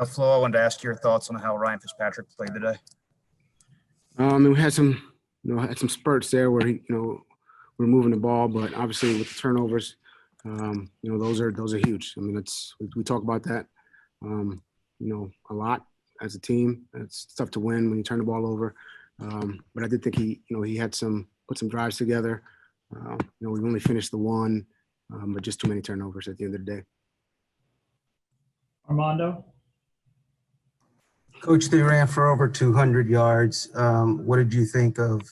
Flo, I wanted to ask your thoughts on how Ryan Fitzpatrick played today. And we had some, had some spurts there where we're moving the ball, but obviously with the turnovers, those are huge. I mean, we talk about that, a lot as a team. It's tough to win when you turn the ball over, but I did think he had put some drives together. We only finished the one, but just too many turnovers at the end of the day. Armando? Coach, they ran for over 200 yards. What did you think of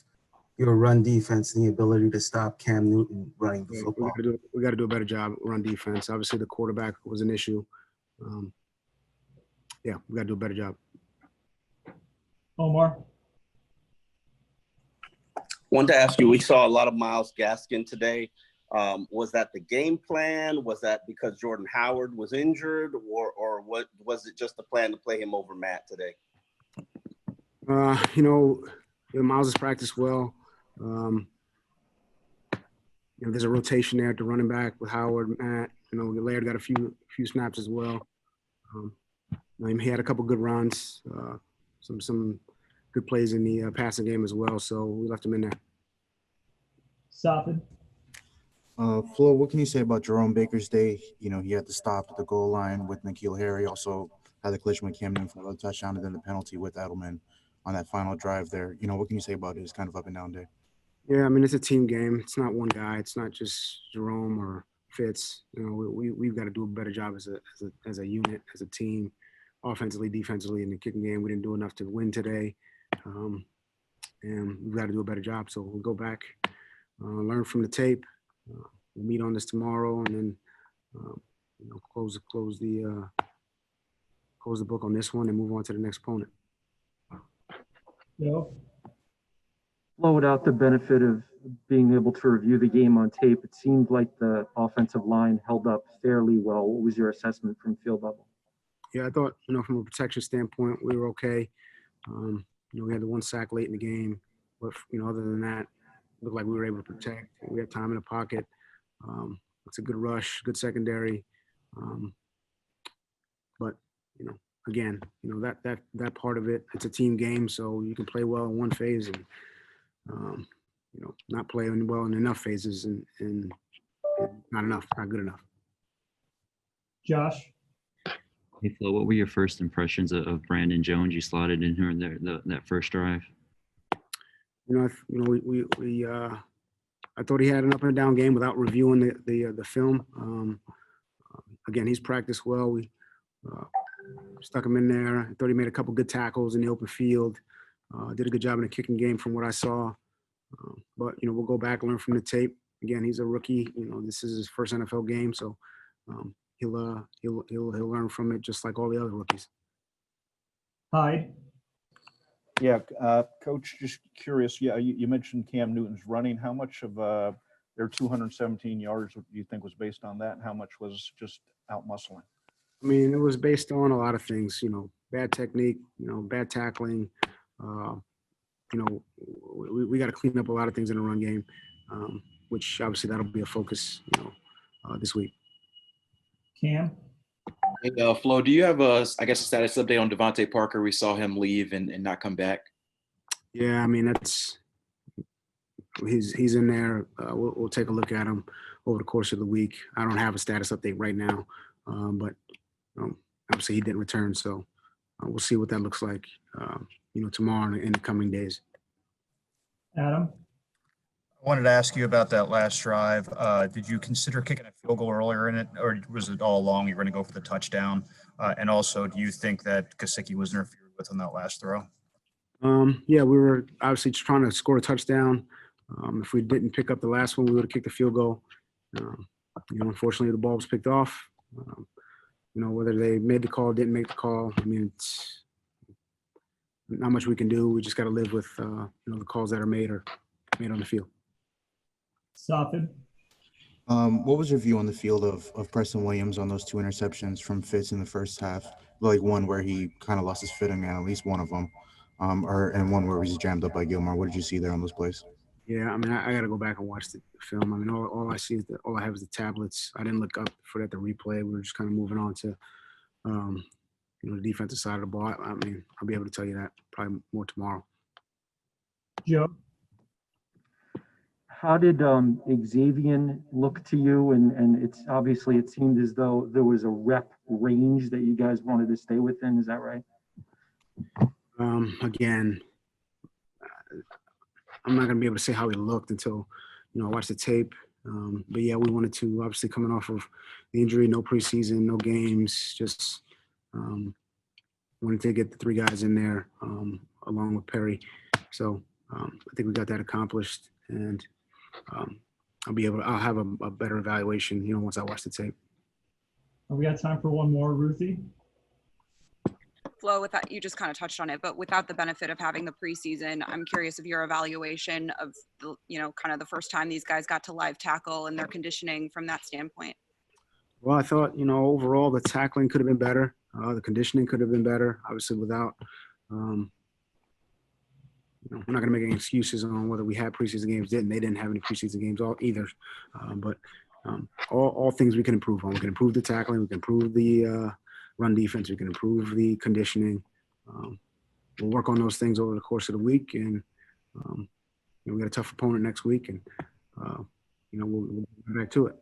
your run defense and the ability to stop Cam Newton running the football? We got to do a better job run defense. Obviously, the quarterback was an issue. We got to do a better job. Omar? Wanted to ask you, we saw a lot of Myles Gaskin today. Was that the game plan? Was that because Jordan Howard was injured, or what was it just the plan to play him over Matt today? Myles has practiced well. There's a rotation there at the running back with Howard, Matt. Laird got a few snaps as well. He had a couple good runs, some good plays in the passing game as well. So we left him in there. Safin? Flo, what can you say about Jerome Baker's day? He had to stop at the goal line with N'Keal Harry, also had the collision with Cam Newton for the touchdown, and then the penalty with Edelman on that final drive there. What can you say about it? It's kind of up and down day. Yeah, I mean, it's a team game. It's not one guy. It's not just Jerome or Fitz. We've got to do a better job as a unit, as a team, offensively, defensively, in the kicking game. We didn't do enough to win today, and we've got to do a better job. So we'll go back, learn from the tape. We'll meet on this tomorrow, and then close the book on this one and move on to the next opponent. Joe? Well, without the benefit of being able to review the game on tape, it seemed like the offensive line held up fairly well. What was your assessment from field level? Yeah, I thought, from a protection standpoint, we were okay. We had the one sack late in the game, but other than that, it looked like we were able to protect. We had time in the pocket. It's a good rush, good secondary. But again, that part of it, it's a team game, so you can play well in one phase and not play well in enough phases and not good enough. Josh? Hey, Flo, what were your first impressions of Brandon Jones? You slotted in here in that first drive. I thought he had an up and down game without reviewing the film. Again, he's practiced well. We stuck him in there. I thought he made a couple good tackles in the open field. Did a good job in the kicking game from what I saw. But we'll go back and learn from the tape. Again, he's a rookie. This is his first NFL game, so he'll learn from it just like all the other rookies. Hyde? Yeah, Coach, just curious. Yeah, you mentioned Cam Newton's running. How much of their 217 yards do you think was based on that, and how much was just out muscling? I mean, it was based on a lot of things. Bad technique. Bad tackling. We got to clean up a lot of things in the run game, which obviously that'll be a focus, this week. Cam? Hey, Flo, do you have a status update on DeVante Parker? We saw him leave and not come back. Yeah, I mean, he's in there. We'll take a look at him over the course of the week. I don't have a status update right now, but obviously he didn't return, so we'll see what that looks like, tomorrow and in the coming days. Adam? I wanted to ask you about that last drive. Did you consider kicking a field goal earlier in it, or was it all along you were going to go for the touchdown? And also, do you think that Gaskin was interfered with on that last throw? Yeah, we were obviously trying to score a touchdown. If we didn't pick up the last one, we would have kicked a field goal. Unfortunately, the ball was picked off. Whether they made the call, didn't make the call, I mean, it's not much we can do. We just got to live with, the calls that are made or made on the field. Safin? What was your view on the field of Preston Williams on those two interceptions from Fitz in the first half? Like one where he kind of lost his footing, at least one of them, and one where he was jammed up by Gilmore. What did you see there on those plays? Yeah, I mean, I got to go back and watch the film. I mean, all I see is all I have is the tablets. I didn't look up for that to replay. We were just kind of moving on to, the defensive side of the ball. I mean, I'll be able to tell you that probably more tomorrow. Joe, How did Xavier look to you? And it's obviously, it seemed as though there was a rep range that you guys wanted to stay within. Is that right? Again, I'm not going to be able to say how he looked until, I watch the tape. But yeah, we wanted to, obviously coming off of the injury, no preseason, no games, just wanted to get the 3 guys in there along with Perry. So I think we got that accomplished, and I'll have a better evaluation, once I watch the tape. we got time for one more. Ruthie? Flo, with that, you just kind of touched on it, but without the benefit of having the preseason, I'm curious of your evaluation of the, kind of the first time these guys got to live tackle and their conditioning from that standpoint. Well, I thought, overall the tackling could have been better. The conditioning could have been better, obviously without, we're not going to make any excuses on whether we had preseason games, didn't. They didn't have any preseason games either. But all things we can improve on. We can improve the tackling. We can improve the run defense. We can improve the conditioning. We'll work on those things over the course of the week. And, we got a tough opponent next week. And, we'll get back to it.